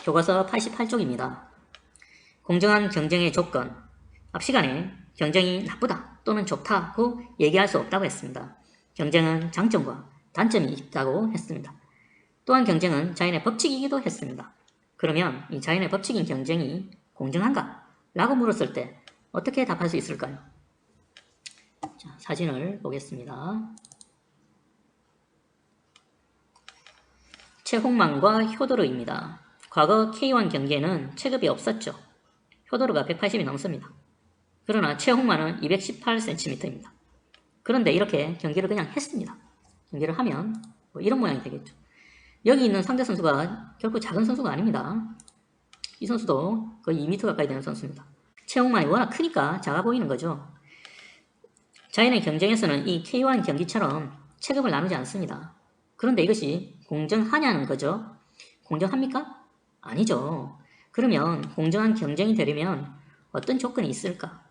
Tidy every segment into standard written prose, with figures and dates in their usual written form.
교과서 88쪽입니다. 공정한 경쟁의 조건. 앞 시간에 경쟁이 나쁘다 또는 좋다고 얘기할 수 없다고 했습니다. 경쟁은 장점과 단점이 있다고 했습니다. 또한 경쟁은 자연의 법칙이기도 했습니다. 그러면 이 자연의 법칙인 경쟁이 공정한가? 라고 물었을 때 어떻게 답할 수 있을까요? 자, 사진을 보겠습니다. 최홍만과 효도르입니다. 과거 K1 경기에는 체급이 없었죠. 효도르가 180이 넘습니다. 그러나 최홍만은 218cm입니다. 그런데 이렇게 경기를 그냥 했습니다. 경기를 하면 뭐 이런 모양이 되겠죠. 여기 있는 상대 선수가 결코 작은 선수가 아닙니다. 이 선수도 거의 2m 가까이 되는 선수입니다. 최홍만이 워낙 크니까 작아 보이는 거죠. 자연의 경쟁에서는 이 K1 경기처럼 체급을 나누지 않습니다. 그런데 이것이 공정하냐는 거죠. 공정합니까? 아니죠. 그러면 공정한 경쟁이 되려면 어떤 조건이 있을까?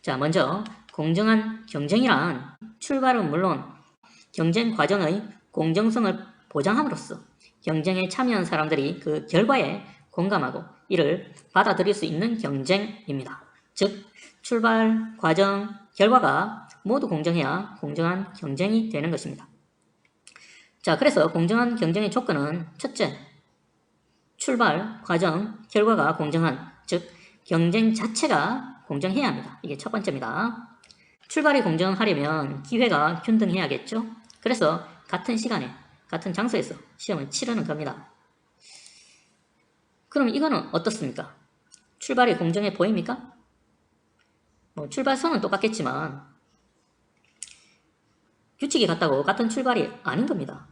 자, 먼저 공정한 경쟁이란 출발은 물론 경쟁 과정의 공정성을 보장함으로써 경쟁에 참여한 사람들이 그 결과에 공감하고 이를 받아들일 수 있는 경쟁입니다. 즉, 출발, 과정, 결과가 모두 공정해야 공정한 경쟁이 되는 것입니다. 자, 그래서 공정한 경쟁의 조건은 첫째, 출발, 과정, 결과가 공정한, 즉 경쟁 자체가 공정해야 합니다. 이게 첫 번째입니다. 출발이 공정하려면 기회가 균등해야겠죠. 그래서 같은 시간에 같은 장소에서 시험을 치르는 겁니다. 그럼 이거는 어떻습니까? 출발이 공정해 보입니까? 출발선은 똑같겠지만 규칙이 같다고 같은 출발이 아닌 겁니다.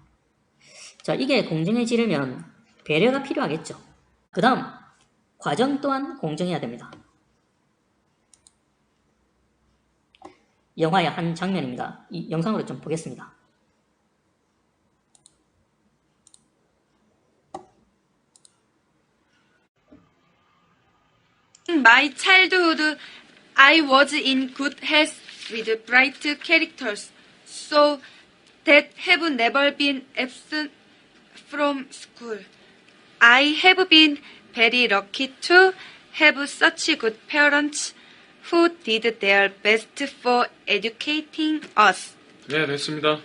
자, 이게 공정해지려면 배려가 필요하겠죠. 그 다음 과정 또한 공정해야 됩니다. 영화의 한 장면입니다. 이 영상으로 좀 보겠습니다. In my childhood, I was in good health with bright characters, so that have never been absent from school. I have been very lucky to have such good parents who did their best for educating us. 네, 됐습니다.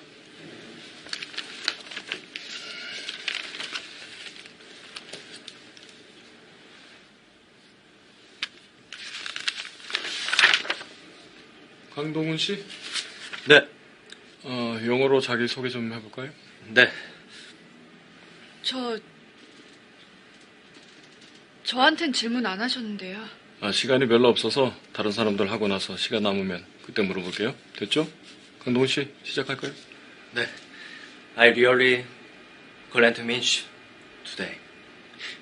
강동훈 씨? 네. 영어로 자기소개 좀 해볼까요? 네. 저한텐 질문 안 하셨는데요. 시간이 별로 없어서 다른 사람들 하고 나서 시간 남으면 그때 물어볼게요. 됐죠? 강동훈 씨, 시작할까요? 네. I really glad to meet you today.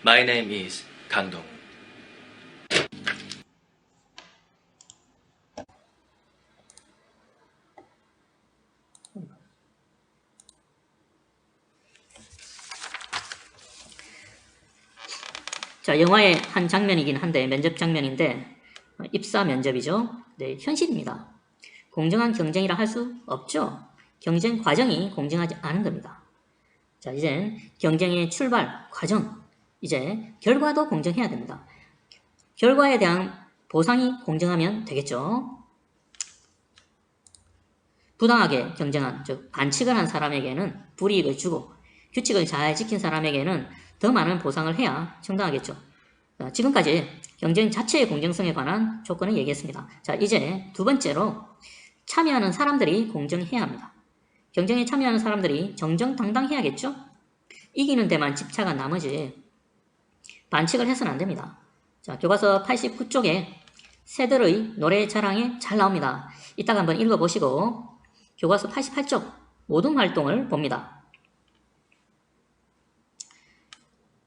My name is 강동훈. 자, 영화의 한 장면이긴 한데 면접 장면인데 입사 면접이죠. 네, 현실입니다. 공정한 경쟁이라 할 수 없죠. 경쟁 과정이 공정하지 않은 겁니다. 자, 이제 경쟁의 출발, 과정, 이제 결과도 공정해야 됩니다. 결과에 대한 보상이 공정하면 되겠죠. 부당하게 경쟁한, 즉 반칙을 한 사람에게는 불이익을 주고 규칙을 잘 지킨 사람에게는 더 많은 보상을 해야 정당하겠죠. 자, 지금까지 경쟁 자체의 공정성에 관한 조건을 얘기했습니다. 자, 이제 두 번째로 참여하는 사람들이 공정해야 합니다. 경쟁에 참여하는 사람들이 정정당당해야겠죠? 이기는 데만 집착한 나머지 반칙을 해서는 안 됩니다. 자, 교과서 89쪽에 새들의 노래 자랑에 잘 나옵니다. 이따가 한번 읽어보시고 교과서 88쪽 모든 활동을 봅니다.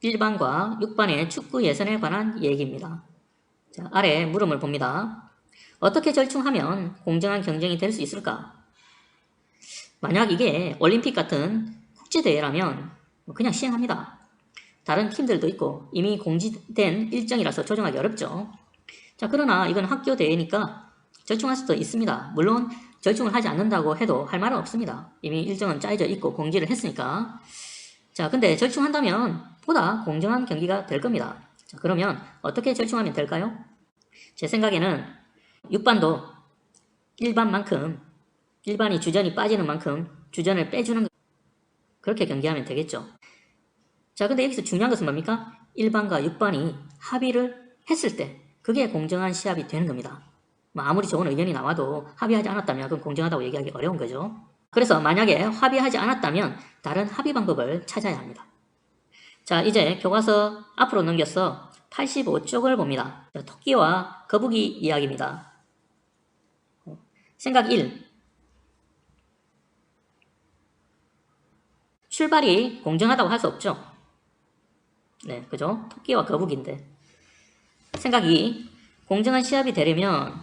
1반과 6반의 축구 예선에 관한 얘기입니다. 자, 아래 물음을 봅니다. 어떻게 절충하면 공정한 경쟁이 될 수 있을까? 만약 이게 올림픽 같은 국제대회라면 그냥 시행합니다. 다른 팀들도 있고 이미 공지된 일정이라서 조정하기 어렵죠. 자, 그러나 이건 학교 대회니까 절충할 수도 있습니다. 물론 절충을 하지 않는다고 해도 할 말은 없습니다. 이미 일정은 짜여져 있고 공지를 했으니까. 자, 근데 절충한다면 보다 공정한 경기가 될 겁니다. 자, 그러면 어떻게 절충하면 될까요? 제 생각에는 6반도 일반만큼, 일반이 주전이 빠지는 만큼 주전을 빼주는, 그렇게 경기하면 되겠죠. 자, 근데 여기서 중요한 것은 뭡니까? 1반과 6반이 합의를 했을 때 그게 공정한 시합이 되는 겁니다. 뭐 아무리 좋은 의견이 나와도 합의하지 않았다면 그건 공정하다고 얘기하기 어려운 거죠. 그래서 만약에 합의하지 않았다면 다른 합의 방법을 찾아야 합니다. 자, 이제 교과서 앞으로 넘겨서 85쪽을 봅니다. 자, 토끼와 거북이 이야기입니다. 생각 1. 출발이 공정하다고 할 수 없죠. 네, 그죠? 토끼와 거북인데. 생각 2. 공정한 시합이 되려면,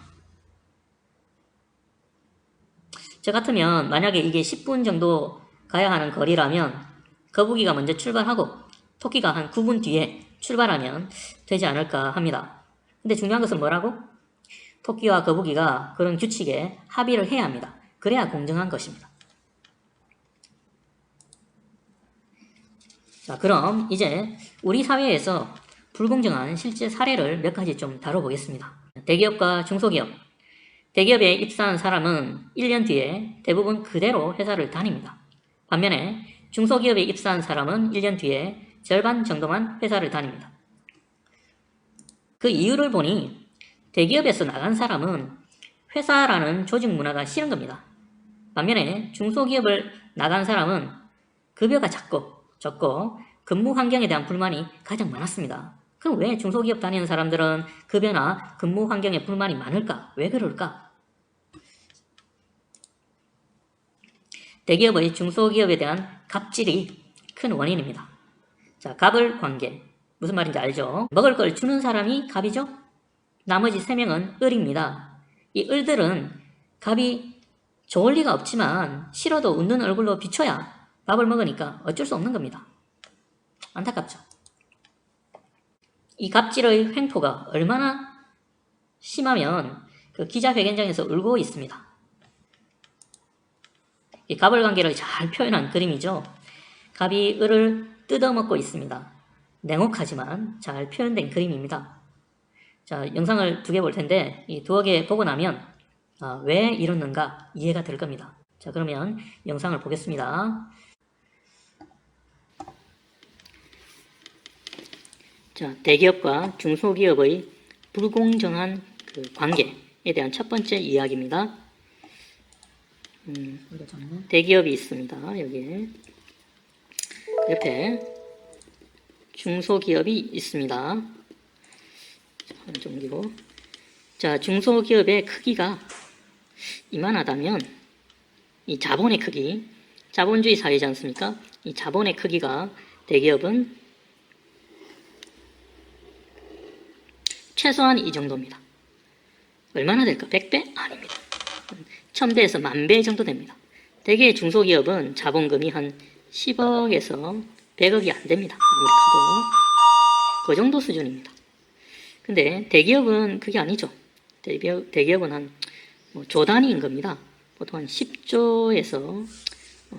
저 같으면 만약에 이게 10분 정도 가야 하는 거리라면 거북이가 먼저 출발하고 토끼가 한 9분 뒤에 출발하면 되지 않을까 합니다. 근데 중요한 것은 뭐라고? 토끼와 거북이가 그런 규칙에 합의를 해야 합니다. 그래야 공정한 것입니다. 자, 그럼 이제 우리 사회에서 불공정한 실제 사례를 몇 가지 좀 다뤄보겠습니다. 대기업과 중소기업. 대기업에 입사한 사람은 1년 뒤에 대부분 그대로 회사를 다닙니다. 반면에 중소기업에 입사한 사람은 1년 뒤에 절반 정도만 회사를 다닙니다. 그 이유를 보니 대기업에서 나간 사람은 회사라는 조직 문화가 싫은 겁니다. 반면에 중소기업을 나간 사람은 급여가 적고 근무 환경에 대한 불만이 가장 많았습니다. 그럼 왜 중소기업 다니는 사람들은 급여나 근무 환경에 불만이 많을까? 왜 그럴까? 대기업의 중소기업에 대한 갑질이 큰 원인입니다. 자, 갑을 관계. 무슨 말인지 알죠? 먹을 걸 주는 사람이 갑이죠? 나머지 3명은 을입니다. 이 을들은 갑이 좋을 리가 없지만 싫어도 웃는 얼굴로 비춰야 밥을 먹으니까 어쩔 수 없는 겁니다. 안타깝죠? 이 갑질의 횡포가 얼마나 심하면 그 기자회견장에서 울고 있습니다. 이 갑을 관계를 잘 표현한 그림이죠. 갑이 을을 뜯어먹고 있습니다. 냉혹하지만 잘 표현된 그림입니다. 자, 영상을 2개 볼 텐데 이 2개 보고 나면 왜 이러는가 이해가 될 겁니다. 자, 그러면 영상을 보겠습니다. 자, 대기업과 중소기업의 불공정한 그 관계에 대한 첫 번째 이야기입니다. 대기업이 있습니다. 여기에 옆에 중소기업이 있습니다. 자, 옮기고. 자, 중소기업의 크기가 이만하다면 이 자본의 크기, 자본주의 사회지 않습니까? 이 자본의 크기가 대기업은 최소한 이 정도입니다. 얼마나 될까? 100배? 아닙니다. 1000배에서 10,000배 정도 됩니다. 대개 중소기업은 자본금이 한 10억에서 100억이 안 됩니다. 아무리 커도. 그 정도 수준입니다. 근데 대기업은 그게 아니죠. 대기업은 한 조 단위인 겁니다. 보통 한 10조에서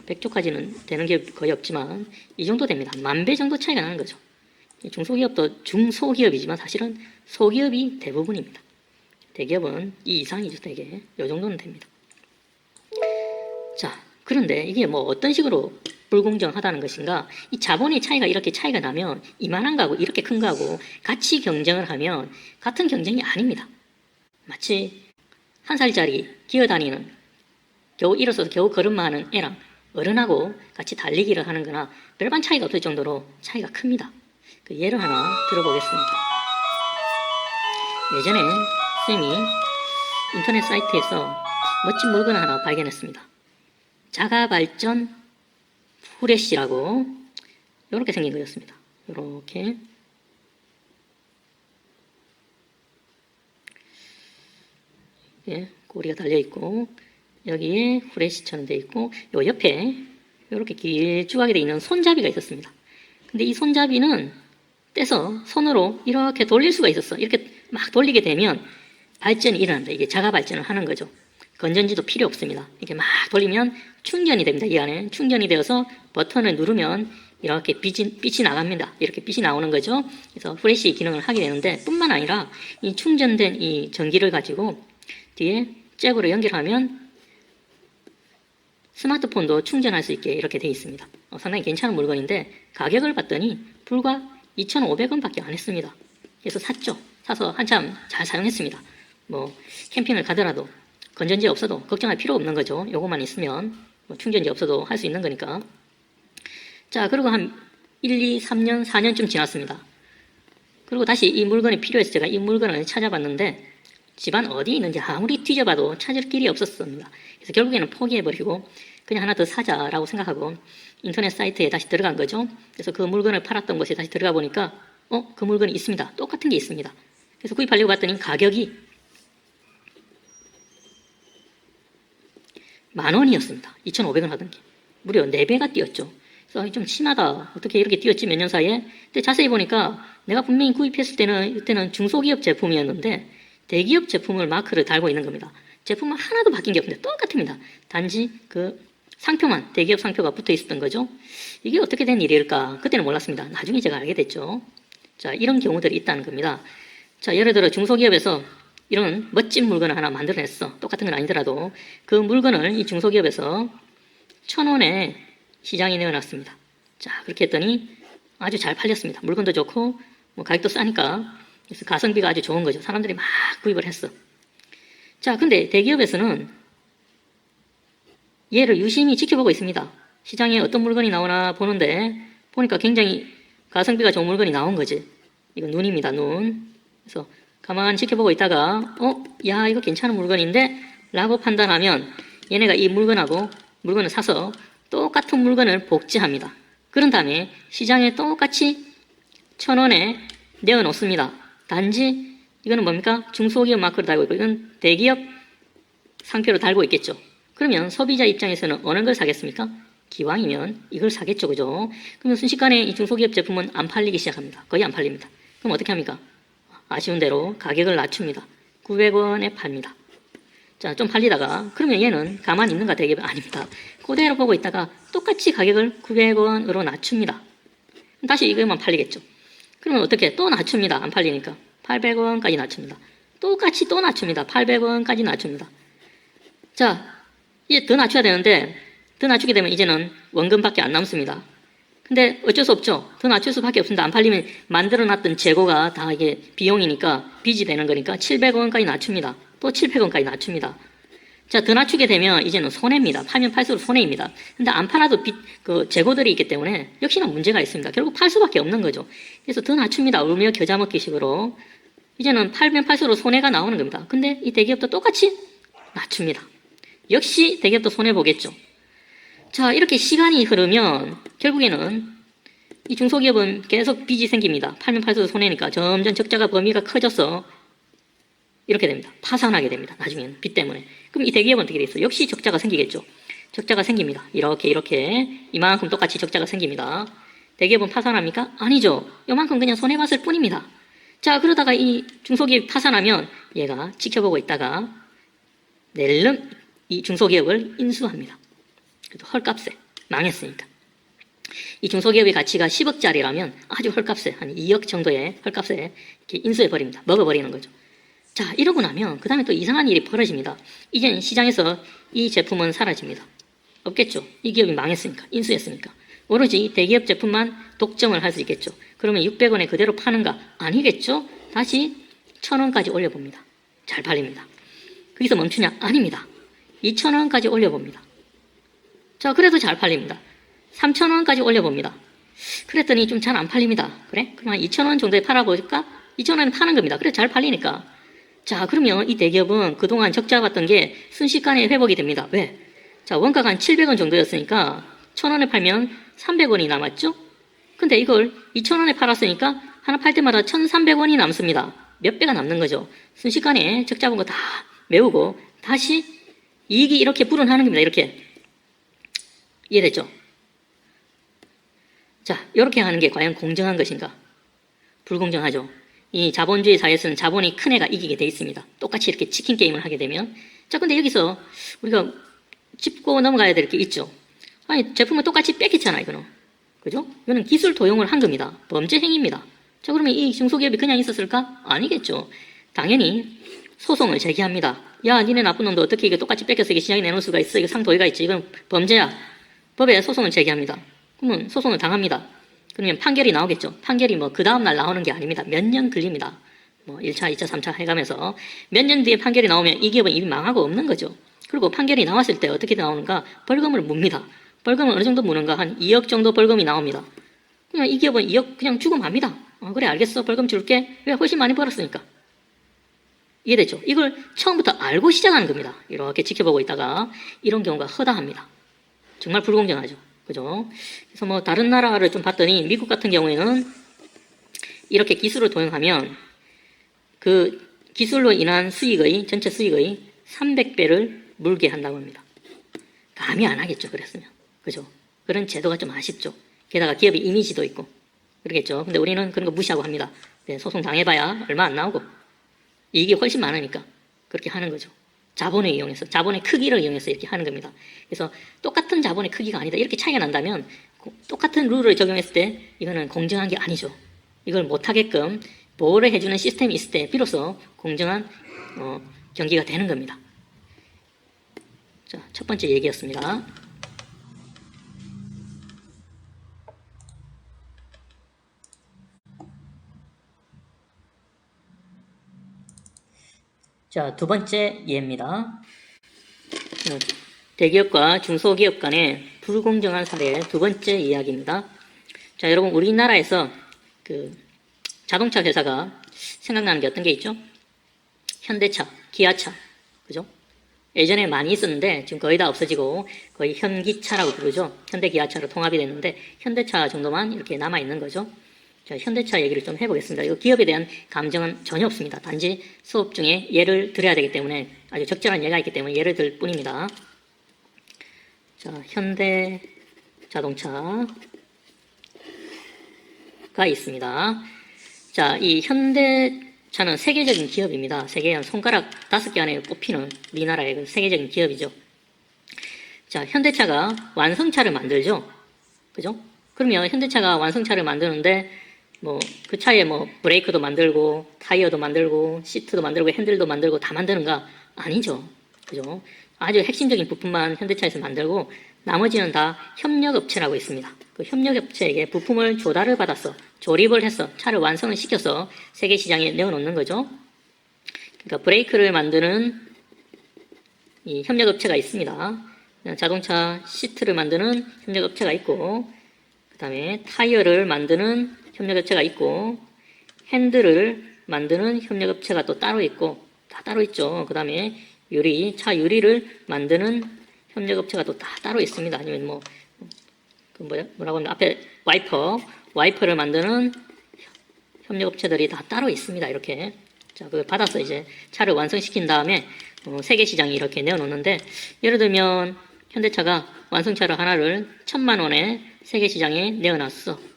100조까지는 되는 게 거의 없지만 이 정도 됩니다. 10,000배 정도 차이가 나는 거죠. 중소기업도 중소기업이지만 사실은 소기업이 대부분입니다. 대기업은 이 이상이죠. 대개 이 정도는 됩니다. 자, 그런데 이게 뭐 어떤 식으로 불공정하다는 것인가? 이 자본의 차이가 이렇게 차이가 나면 이만한 거하고 이렇게 큰 거하고 같이 경쟁을 하면 같은 경쟁이 아닙니다. 마치 1살짜리 기어다니는 겨우 일어서서 겨우 걸음마 하는 애랑 어른하고 같이 달리기를 하는 거나 별반 차이가 없을 정도로 차이가 큽니다. 그 예를 하나 들어보겠습니다. 예전에 쌤이 인터넷 사이트에서 멋진 물건 하나 발견했습니다. 자가발전 후레쉬라고 이렇게 생긴 거였습니다. 이렇게 꼬리가 달려있고 여기에 후레쉬처럼 되어 있고 요 옆에 이렇게 길쭉하게 되어 있는 손잡이가 있었습니다. 근데 이 손잡이는 떼서 손으로 이렇게 돌릴 수가 있었어. 이렇게 막 돌리게 되면 발전이 일어납니다. 이게 자가 발전을 하는 거죠. 건전지도 필요 없습니다. 이렇게 막 돌리면 충전이 됩니다. 이 안에 충전이 되어서 버튼을 누르면 이렇게 빛이 나갑니다. 이렇게 빛이 나오는 거죠. 그래서 프레시 기능을 하게 되는데 뿐만 아니라 이 충전된 이 전기를 가지고 뒤에 잭으로 연결하면 스마트폰도 충전할 수 있게 이렇게 되어 있습니다. 상당히 괜찮은 물건인데 가격을 봤더니 불과 2,500원밖에 안 했습니다. 그래서 샀죠. 사서 한참 잘 사용했습니다. 뭐 캠핑을 가더라도 건전지 없어도 걱정할 필요 없는 거죠. 요것만 있으면 뭐 충전지 없어도 할 수 있는 거니까. 자, 그리고 한 1, 2, 3년, 4년쯤 지났습니다. 그리고 다시 이 물건이 필요해서 제가 이 물건을 찾아봤는데 집안 어디 있는지 아무리 뒤져봐도 찾을 길이 없었습니다. 그래서 결국에는 포기해버리고 그냥 하나 더 사자라고 생각하고 인터넷 사이트에 다시 들어간 거죠. 그래서 그 물건을 팔았던 곳에 다시 들어가 보니까 그 물건이 있습니다. 똑같은 게 있습니다. 그래서 구입하려고 봤더니 가격이 10,000원이었습니다. 2,500원 하던 게. 무려 4배가 뛰었죠. 그래서 좀 심하다. 어떻게 이렇게 뛰었지 몇 년 사이에? 근데 자세히 보니까 내가 분명히 구입했을 때는 이때는 중소기업 제품이었는데 대기업 제품을 마크를 달고 있는 겁니다. 제품은 하나도 바뀐 게 없는데 똑같습니다. 단지 그 상표만 대기업 상표가 붙어 있었던 거죠. 이게 어떻게 된 일일까? 그때는 몰랐습니다. 나중에 제가 알게 됐죠. 자, 이런 경우들이 있다는 겁니다. 자, 예를 들어 중소기업에서 이런 멋진 물건을 하나 만들어냈어. 똑같은 건 아니더라도 그 물건을 이 중소기업에서 1,000원에 시장에 내어놨습니다. 자, 그렇게 했더니 아주 잘 팔렸습니다. 물건도 좋고 뭐 가격도 싸니까. 그래서 가성비가 아주 좋은 거죠. 사람들이 막 구입을 했어. 자, 근데 대기업에서는 얘를 유심히 지켜보고 있습니다. 시장에 어떤 물건이 나오나 보는데 보니까 굉장히 가성비가 좋은 물건이 나온 거지. 이건 눈입니다, 눈. 그래서 가만히 지켜보고 있다가 야, 이거 괜찮은 물건인데? 라고 판단하면 얘네가 이 물건을 사서 똑같은 물건을 복제합니다. 그런 다음에 시장에 똑같이 1,000원에 내어놓습니다. 단지 이거는 뭡니까? 중소기업 마크로 달고 있고 이건 대기업 상표로 달고 있겠죠. 그러면 소비자 입장에서는 어느 걸 사겠습니까? 기왕이면 이걸 사겠죠. 그죠? 그러면 순식간에 이 중소기업 제품은 안 팔리기 시작합니다. 거의 안 팔립니다. 그럼 어떻게 합니까? 아쉬운 대로 가격을 낮춥니다. 900원에 팝니다. 자, 좀 팔리다가 그러면 얘는 가만히 있는가 대기업은 아닙니다. 그대로 보고 있다가 똑같이 가격을 900원으로 낮춥니다. 다시 이것만 팔리겠죠. 그러면 어떻게 또 낮춥니다. 안 팔리니까 800원까지 낮춥니다. 똑같이 또 낮춥니다. 800원까지 낮춥니다. 자, 이제 더 낮춰야 되는데 더 낮추게 되면 이제는 원금밖에 안 남습니다. 근데 어쩔 수 없죠. 더 낮출 수밖에 없습니다. 안 팔리면 만들어놨던 재고가 다 이게 비용이니까 빚이 되는 거니까 700원까지 낮춥니다. 또 700원까지 낮춥니다. 자, 더 낮추게 되면 이제는 손해입니다. 팔면 팔수록 손해입니다. 근데 안 팔아도 재고들이 있기 때문에 역시나 문제가 있습니다. 결국 팔 수밖에 없는 거죠. 그래서 더 낮춥니다. 울며 겨자 먹기식으로. 이제는 팔면 팔수록 손해가 나오는 겁니다. 근데 이 대기업도 똑같이 낮춥니다. 역시 대기업도 손해보겠죠. 자, 이렇게 시간이 흐르면 결국에는 이 중소기업은 계속 빚이 생깁니다. 팔면 팔수록 손해니까 점점 적자가 범위가 커져서 이렇게 됩니다. 파산하게 됩니다. 나중에는 빚 때문에. 그럼 이 대기업은 어떻게 되겠어요? 역시 적자가 생기겠죠. 적자가 생깁니다. 이렇게 이만큼 똑같이 적자가 생깁니다. 대기업은 파산합니까? 아니죠. 요만큼 그냥 손해봤을 뿐입니다. 자, 그러다가 이 중소기업이 파산하면 얘가 지켜보고 있다가 낼름 이 중소기업을 인수합니다. 그래도 헐값에 망했으니까. 이 중소기업의 가치가 10억짜리라면 아주 헐값에 한 2억 정도의 헐값에 이렇게 인수해버립니다. 먹어버리는 거죠. 자, 이러고 나면 그 다음에 또 이상한 일이 벌어집니다. 이젠 시장에서 이 제품은 사라집니다. 없겠죠. 이 기업이 망했으니까, 인수했으니까. 오로지 대기업 제품만 독점을 할 수 있겠죠. 그러면 600원에 그대로 파는가? 아니겠죠. 다시 1,000원까지 올려봅니다. 잘 팔립니다. 거기서 멈추냐? 아닙니다. 2,000원까지 올려봅니다. 자, 그래도 잘 팔립니다. 3,000원까지 올려봅니다. 그랬더니 좀 잘 안 팔립니다. 그래? 그럼 한 2,000원 정도에 팔아볼까? 2,000원에 파는 겁니다. 그래, 잘 팔리니까. 자, 그러면 이 대기업은 그동안 적자 봤던 게 순식간에 회복이 됩니다. 왜? 자, 원가가 한 700원 정도였으니까 1,000원에 팔면 300원이 남았죠? 근데 이걸 2,000원에 팔았으니까 하나 팔 때마다 1,300원이 남습니다. 몇 배가 남는 거죠. 순식간에 적자 본 거 다 메우고 다시 이익이 이렇게 불어나는 겁니다. 이렇게. 이해됐죠? 자, 이렇게 하는 게 과연 공정한 것인가? 불공정하죠. 이 자본주의 사회에서는 자본이 큰 애가 이기게 돼 있습니다. 똑같이 이렇게 치킨 게임을 하게 되면. 자, 근데 여기서 우리가 짚고 넘어가야 될 게 있죠. 아니, 제품은 똑같이 뺏겼잖아, 이거는. 그죠? 이거는 기술 도용을 한 겁니다. 범죄 행위입니다. 자, 그러면 이 중소기업이 그냥 있었을까? 아니겠죠. 당연히 소송을 제기합니다. 야, 니네 나쁜 놈도 어떻게 이게 똑같이 뺏겨서 이게 시장에 내놓을 수가 있어? 이거 상도의가 있지. 이건 범죄야. 법에 소송을 제기합니다. 그러면 소송을 당합니다. 그러면 판결이 나오겠죠. 판결이 뭐 그 다음날 나오는 게 아닙니다. 몇 년 걸립니다. 뭐 1차, 2차, 3차 해가면서 몇 년 뒤에 판결이 나오면 이 기업은 이미 망하고 없는 거죠. 그리고 판결이 나왔을 때 어떻게 나오는가? 벌금을 묻니다. 벌금은 어느 정도 무는가? 한 2억 정도 벌금이 나옵니다. 그냥 이 기업은 2억 그냥 주고 맙니다. 그래 알겠어. 벌금 줄게. 왜? 훨씬 많이 벌었으니까. 이해됐죠? 이걸 처음부터 알고 시작하는 겁니다. 이렇게 지켜보고 있다가 이런 경우가 허다합니다. 정말 불공정하죠. 그죠? 그래서 뭐 다른 나라를 좀 봤더니 미국 같은 경우에는 이렇게 기술을 도용하면 그 기술로 인한 수익의 전체 수익의 300배를 물게 한다고 합니다. 감히 안 하겠죠. 그랬으면. 그죠? 그런 제도가 좀 아쉽죠. 게다가 기업의 이미지도 있고 그러겠죠. 근데 우리는 그런 거 무시하고 합니다. 네, 소송 당해봐야 얼마 안 나오고 이익이 훨씬 많으니까 그렇게 하는 거죠. 자본을 이용해서, 자본의 크기를 이용해서 이렇게 하는 겁니다. 그래서 똑같은 자본의 크기가 아니다. 이렇게 차이가 난다면 똑같은 룰을 적용했을 때 이거는 공정한 게 아니죠. 이걸 못하게끔 보호를 해주는 시스템이 있을 때 비로소 공정한 경기가 되는 겁니다. 자, 첫 번째 얘기였습니다. 자, 두 번째 예입니다. 대기업과 중소기업 간의 불공정한 사례의 두 번째 이야기입니다. 자, 여러분 우리나라에서 그 자동차 회사가 생각나는 게 어떤 게 있죠? 현대차, 기아차, 그죠? 예전에 많이 있었는데 지금 거의 다 없어지고 거의 현기차라고 부르죠. 현대기아차로 통합이 됐는데 현대차 정도만 이렇게 남아있는 거죠. 자, 현대차 얘기를 좀 해보겠습니다. 이 기업에 대한 감정은 전혀 없습니다. 단지 수업 중에 예를 들어야 되기 때문에 아주 적절한 예가 있기 때문에 예를 들 뿐입니다. 자, 현대자동차가 있습니다. 자, 이 현대차는 세계적인 기업입니다. 세계 한 손가락 5개 안에 꼽히는 우리나라의 그 세계적인 기업이죠. 자, 현대차가 완성차를 만들죠. 그죠? 그러면 현대차가 완성차를 만드는데 뭐 그 차에 뭐 브레이크도 만들고 타이어도 만들고 시트도 만들고 핸들도 만들고 다 만드는가? 아니죠. 그죠? 아주 핵심적인 부품만 현대차에서 만들고 나머지는 다 협력업체라고 있습니다. 그 협력업체에게 부품을 조달을 받아서 조립을 해서 차를 완성을 시켜서 세계 시장에 내어놓는 거죠. 그러니까 브레이크를 만드는 이 협력업체가 있습니다. 자동차 시트를 만드는 협력업체가 있고 그 다음에 타이어를 만드는 협력업체가 있고 핸들을 만드는 협력업체가 또 따로 있고 다 따로 있죠. 그 다음에 차 유리를 만드는 협력업체가 또 다 따로 있습니다. 아니면 뭐라고 하면 앞에 와이퍼를 만드는 협력업체들이 다 따로 있습니다. 이렇게. 자, 그걸 받아서 이제 차를 완성시킨 다음에 세계 시장에 이렇게 내어놓는데 예를 들면 현대차가 완성차를 하나를 1,000만 원에 세계 시장에 내어놨어.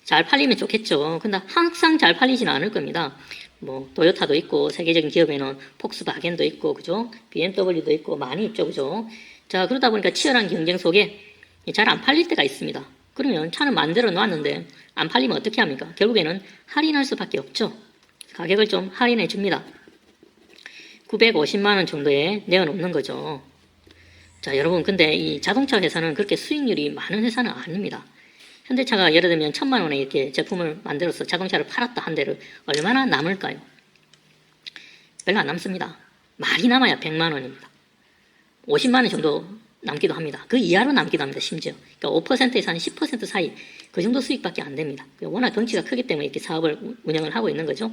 잘 팔리면 좋겠죠. 근데 항상 잘 팔리지는 않을 겁니다. 뭐 도요타도 있고 세계적인 기업에는 폭스바겐도 있고 그죠? BMW도 있고 많이 있죠. 그죠? 자, 그러다 보니까 치열한 경쟁 속에 잘 안 팔릴 때가 있습니다. 그러면 차는 만들어 놨는데 안 팔리면 어떻게 합니까? 결국에는 할인할 수밖에 없죠. 가격을 좀 할인해 줍니다. 950만 원 정도에 내어놓는 거죠. 자, 여러분 근데 이 자동차 회사는 그렇게 수익률이 많은 회사는 아닙니다. 현대차가 예를 들면 1,000만 원에 이렇게 제품을 만들어서 자동차를 팔았다 한 대를 얼마나 남을까요? 별로 안 남습니다. 많이 남아야 100만 원입니다. 50만 원 정도 남기도 합니다. 그 이하로 남기도 합니다. 심지어. 그러니까 5%에서 한 10% 사이 그 정도 수익밖에 안 됩니다. 워낙 덩치가 크기 때문에 이렇게 사업을 운영을 하고 있는 거죠.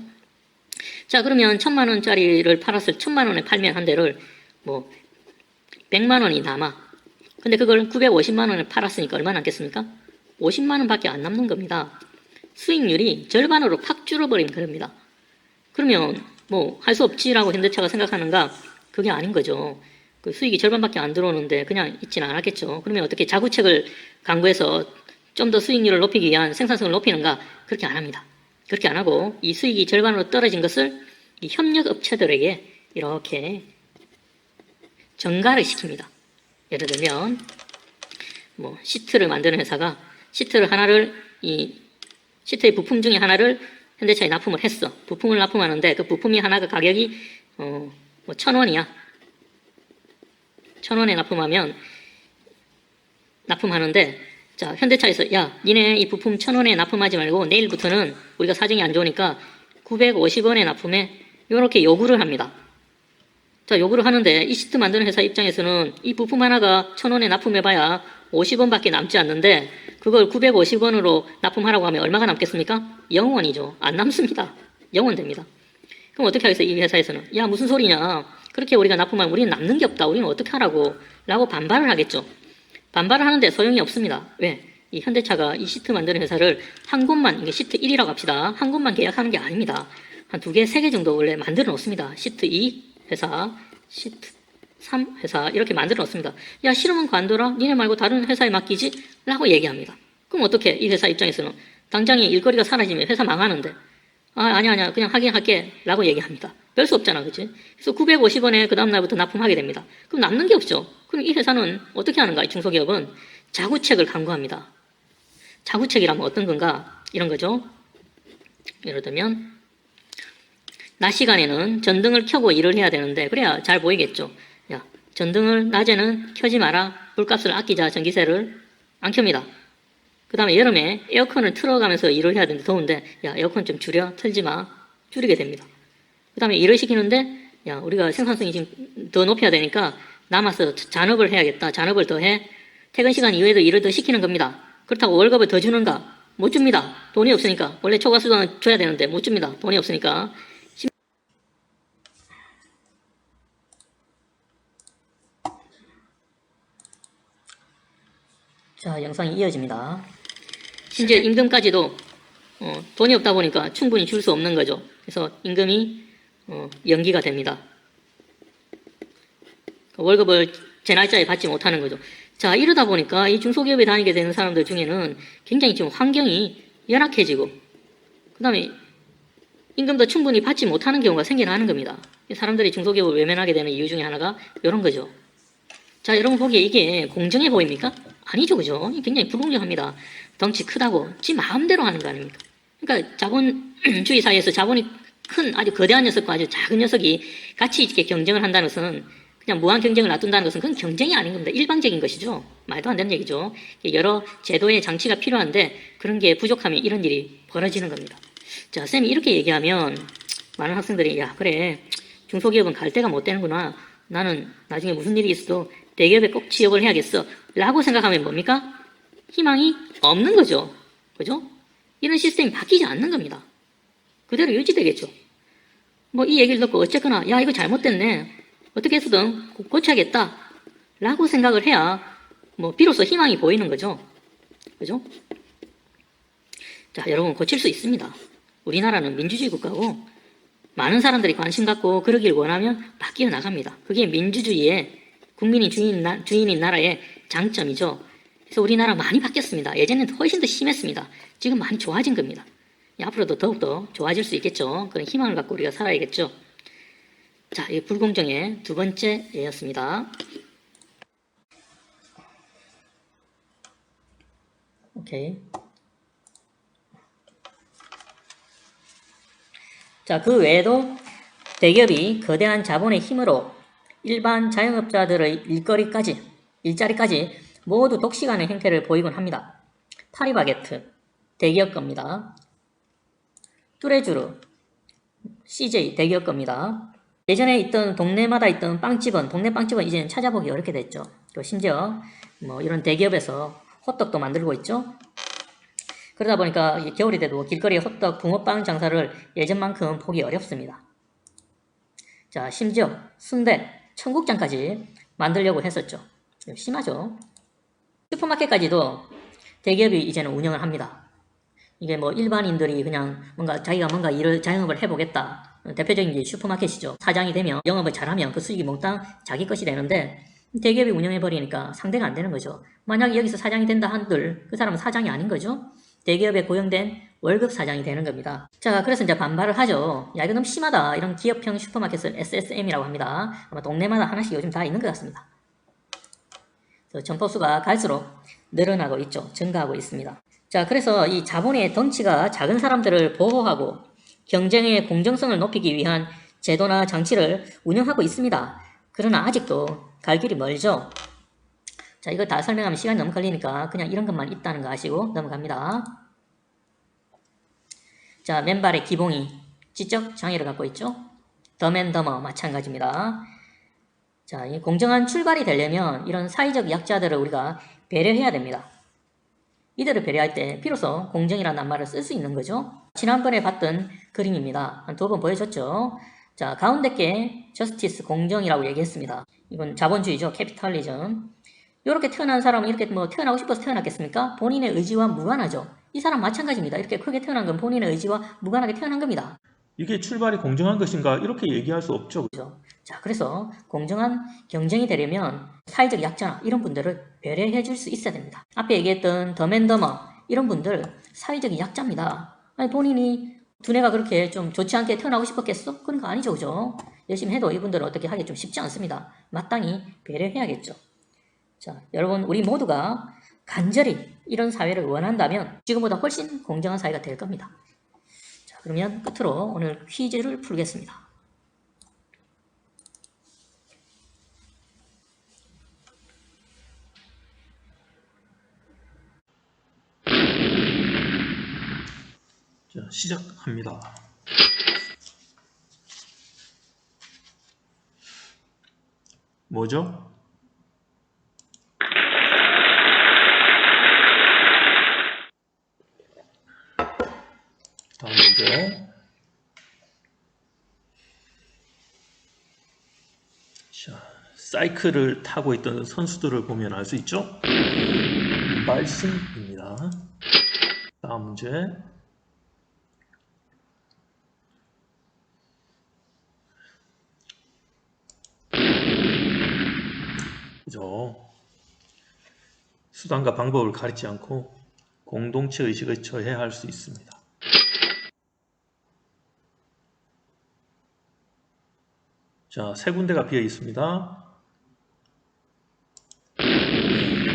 자, 그러면 1,000만 원짜리를 팔았을 1,000만 원에 팔면 한 대를 뭐 100만 원이 남아. 근데 그걸 950만 원에 팔았으니까 얼마 남겠습니까? 50만 원밖에 안 남는 겁니다. 수익률이 절반으로 팍 줄어버린 겁니다. 그러면 뭐 할 수 없지라고 현대차가 생각하는가? 그게 아닌 거죠. 그 수익이 절반밖에 안 들어오는데 그냥 있지는 않았겠죠. 그러면 어떻게 자구책을 강구해서 좀 더 수익률을 높이기 위한 생산성을 높이는가? 그렇게 안 합니다. 그렇게 안 하고 이 수익이 절반으로 떨어진 것을 이 협력업체들에게 이렇게 전가를 시킵니다. 예를 들면 뭐 시트를 만드는 회사가 시트를 하나를 이 시트의 부품 중에 하나를 현대차에 납품을 했어. 부품을 납품하는데 그 부품이 하나가 가격이 뭐 1,000원이야. 1,000원에 납품하는데 자, 현대차에서 야, 니네 이 부품 1,000원에 납품하지 말고 내일부터는 우리가 사정이 안 좋으니까 950원에 납품해. 이렇게 요구를 합니다. 자, 요구를 하는데 이 시트 만드는 회사 입장에서는 이 부품 하나가 1,000원에 납품해봐야 50원밖에 남지 않는데 그걸 950원으로 납품하라고 하면 얼마가 남겠습니까? 0원이죠. 안 남습니다. 0원 됩니다. 그럼 어떻게 하겠어요? 이 회사에서는 야, 무슨 소리냐, 그렇게 우리가 납품하면 우리는 남는 게 없다, 우리는 어떻게 하라고 라고 반발을 하겠죠. 반발을 하는데 소용이 없습니다. 왜? 이 현대차가 이 시트 만드는 회사를 한 곳만, 이게 시트 1이라고 합시다. 한 곳만 계약하는 게 아닙니다. 한 2개, 3개 정도 원래 만들어 놓습니다. 시트 2 회사, 시트 3 회사 이렇게 만들어 놓습니다. 야, 싫으면 관둬라. 니네 말고 다른 회사에 맡기지? 라고 얘기합니다. 그럼 어떻게? 이 회사 입장에서는 당장에 일거리가 사라지면 회사 망하는데 아니야 그냥 하긴 할게 라고 얘기합니다. 별 수 없잖아, 그치? 그래서 950원에 그 다음날부터 납품하게 됩니다. 그럼 남는 게 없죠. 그럼 이 회사는 어떻게 하는가? 이 중소기업은 자구책을 강구합니다. 자구책이라면 어떤 건가? 이런 거죠. 예를 들면 낮 시간에는 전등을 켜고 일을 해야 되는데 그래야 잘 보이겠죠. 야, 전등을 낮에는 켜지 마라. 불값을 아끼자. 전기세를 안 켭니다. 그 다음에 여름에 에어컨을 틀어가면서 일을 해야 되는데 더운데 야, 에어컨 좀 줄여. 틀지 마. 줄이게 됩니다. 그 다음에 일을 시키는데 야, 우리가 생산성이 지금 더 높여야 되니까 남아서 잔업을 해야겠다. 잔업을 더 해. 퇴근 시간 이후에도 일을 더 시키는 겁니다. 그렇다고 월급을 더 주는가? 못 줍니다. 돈이 없으니까. 원래 초과수당을 줘야 되는데 못 줍니다. 돈이 없으니까. 자, 영상이 이어집니다. 심지어 임금까지도 돈이 없다 보니까 충분히 줄 수 없는 거죠. 그래서 임금이 연기가 됩니다. 월급을 제 날짜에 받지 못하는 거죠. 자, 이러다 보니까 이 중소기업에 다니게 되는 사람들 중에는 굉장히 지금 환경이 열악해지고 그 다음에 임금도 충분히 받지 못하는 경우가 생겨나는 겁니다. 사람들이 중소기업을 외면하게 되는 이유 중에 하나가 이런 거죠. 자, 여러분 보기에 이게 공정해 보입니까? 아니죠, 그죠? 굉장히 불공정합니다. 덩치 크다고 지 마음대로 하는 거 아닙니까? 그러니까 자본주의 사회에서 자본이 큰 아주 거대한 녀석과 아주 작은 녀석이 같이 이렇게 경쟁을 한다는 것은 그냥 무한 경쟁을 놔둔다는 것은 그건 경쟁이 아닌 겁니다. 일방적인 것이죠. 말도 안 되는 얘기죠. 여러 제도의 장치가 필요한데 그런 게 부족하면 이런 일이 벌어지는 겁니다. 자, 쌤이 이렇게 얘기하면 많은 학생들이 야, 그래, 중소기업은 갈 데가 못 되는구나. 나는 나중에 무슨 일이 있어도 대기업에 꼭 취업을 해야겠어 라고 생각하면 뭡니까? 희망이 없는 거죠. 그죠? 이런 시스템이 바뀌지 않는 겁니다. 그대로 유지되겠죠. 뭐 이 얘기를 듣고 어쨌거나 야, 이거 잘못됐네, 어떻게 해서든 고쳐야겠다 라고 생각을 해야 뭐 비로소 희망이 보이는 거죠. 그죠? 자, 여러분, 고칠 수 있습니다. 우리나라는 민주주의 국가고 많은 사람들이 관심 갖고 그러길 원하면 바뀌어 나갑니다. 그게 민주주의의 국민이 주인인 나라의 장점이죠. 그래서 우리나라 많이 바뀌었습니다. 예전에는 훨씬 더 심했습니다. 지금 많이 좋아진 겁니다. 앞으로도 더욱더 좋아질 수 있겠죠. 그런 희망을 갖고 우리가 살아야겠죠. 자, 이 불공정의 두 번째 예였습니다. 오케이. 자, 그 외에도 대기업이 거대한 자본의 힘으로 일반 자영업자들의 일자리까지 모두 독식하는 형태를 보이곤 합니다. 파리바게트, 대기업 겁니다. 뚜레쥬르, CJ, 대기업 겁니다. 예전에 있던 동네마다 있던 빵집은, 동네 빵집은 이제는 찾아보기 어렵게 됐죠. 또 심지어 뭐 이런 대기업에서 호떡도 만들고 있죠. 그러다 보니까 겨울이 돼도 길거리에 호떡, 붕어빵 장사를 예전만큼 보기 어렵습니다. 자, 심지어 순대, 청국장까지 만들려고 했었죠. 심하죠. 슈퍼마켓까지도 대기업이 이제는 운영을 합니다. 이게 뭐 일반인들이 그냥 자기가 뭔가 자영업을 해보겠다. 대표적인 게 슈퍼마켓이죠. 사장이 되면, 영업을 잘하면 그 수익이 몽땅 자기 것이 되는데 대기업이 운영해버리니까 상대가 안 되는 거죠. 만약 여기서 사장이 된다 한들 그 사람은 사장이 아닌 거죠. 대기업에 고용된 월급 사장이 되는 겁니다. 자, 그래서 이제 반발을 하죠. 야, 이거 너무 심하다. 이런 기업형 슈퍼마켓을 SSM이라고 합니다. 아마 동네마다 하나씩 요즘 다 있는 것 같습니다. 점포수가 갈수록 늘어나고 있죠. 증가하고 있습니다. 자, 그래서 이 자본의 덩치가 작은 사람들을 보호하고 경쟁의 공정성을 높이기 위한 제도나 장치를 운영하고 있습니다. 그러나 아직도 갈 길이 멀죠. 자, 이거 다 설명하면 시간이 너무 걸리니까 그냥 이런 것만 있다는 거 아시고 넘어갑니다. 자, 맨발의 기봉이 지적 장애를 갖고 있죠. 덤앤더머 마찬가지입니다. 자, 이 공정한 출발이 되려면 이런 사회적 약자들을 우리가 배려해야 됩니다. 이들을 배려할 때 비로소 공정이라는 낱말을 쓸 수 있는 거죠. 지난번에 봤던 그림입니다. 한 2번 보여줬죠. 자, 가운데 게 저스티스 공정이라고 얘기했습니다. 이건 자본주의죠. 캐피탈리즘. 이렇게 태어난 사람은 이렇게 뭐 태어나고 싶어서 태어났겠습니까? 본인의 의지와 무관하죠. 이 사람 마찬가지입니다. 이렇게 크게 태어난 건 본인의 의지와 무관하게 태어난 겁니다. 이게 출발이 공정한 것인가 이렇게 얘기할 수 없죠. 자, 그래서 공정한 경쟁이 되려면 사회적 약자나 이런 분들을 배려해 줄 수 있어야 됩니다. 앞에 얘기했던 덤앤더머 이런 분들 사회적 약자입니다. 아니, 본인이 두뇌가 그렇게 좀 좋지 않게 태어나고 싶었겠어? 그런 거 아니죠, 그죠? 열심히 해도 이분들을 어떻게 하기 좀 쉽지 않습니다. 마땅히 배려해야겠죠. 자, 여러분, 우리 모두가 간절히 이런 사회를 원한다면 지금보다 훨씬 공정한 사회가 될 겁니다. 자, 그러면 끝으로 오늘 퀴즈를 풀겠습니다. 자, 시작합니다. 뭐죠? 다음 문제. 자, 사이클을 타고 있던 선수들을 보면 알 수 있죠? 말씀입니다. 다음 문제. 그죠? 수단과 방법을 가리지 않고 공동체 의식을 저해할 수 있습니다. 자, 3군데가 비어 있습니다.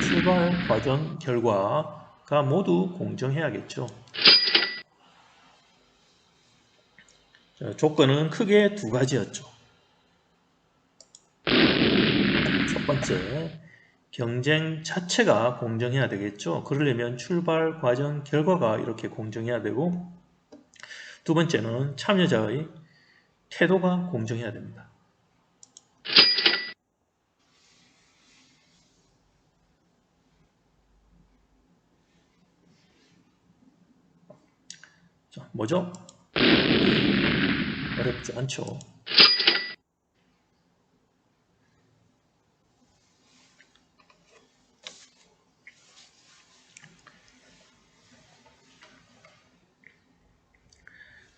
출발 과정 결과가 모두 공정해야겠죠. 자, 조건은 크게 2가지였죠. 첫 번째, 경쟁 자체가 공정해야 되겠죠. 그러려면 출발 과정 결과가 이렇게 공정해야 되고, 2번째는 참여자의 태도가 공정해야 됩니다. 자, 뭐죠? 어렵지 않죠.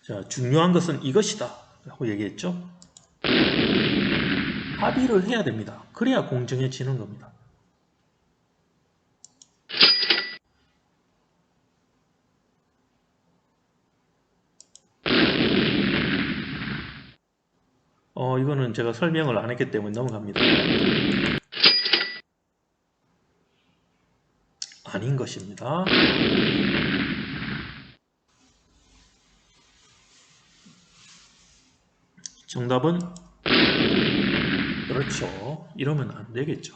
자, 중요한 것은 이것이다 라고 얘기했죠. 합의를 해야 됩니다. 그래야 공정해지는 겁니다. 이거는 제가 설명을 안 했기 때문에 넘어갑니다. 아닌 것입니다. 정답은 그렇죠. 이러면 안 되겠죠.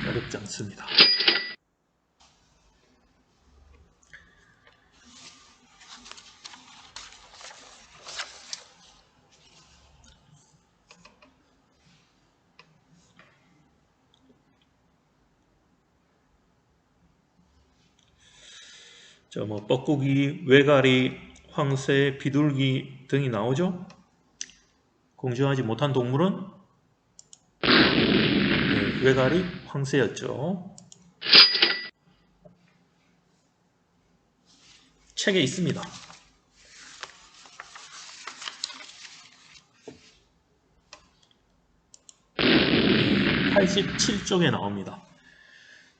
어렵지 않습니다. 자, 뭐 뻐꾸기, 외가리, 황새, 비둘기 등이 나오죠. 공정하지 못한 동물은 외가리, 황새였죠. 책에 있습니다. 87쪽에 나옵니다.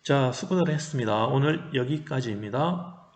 자, 수고들 했습니다. 오늘 여기까지입니다.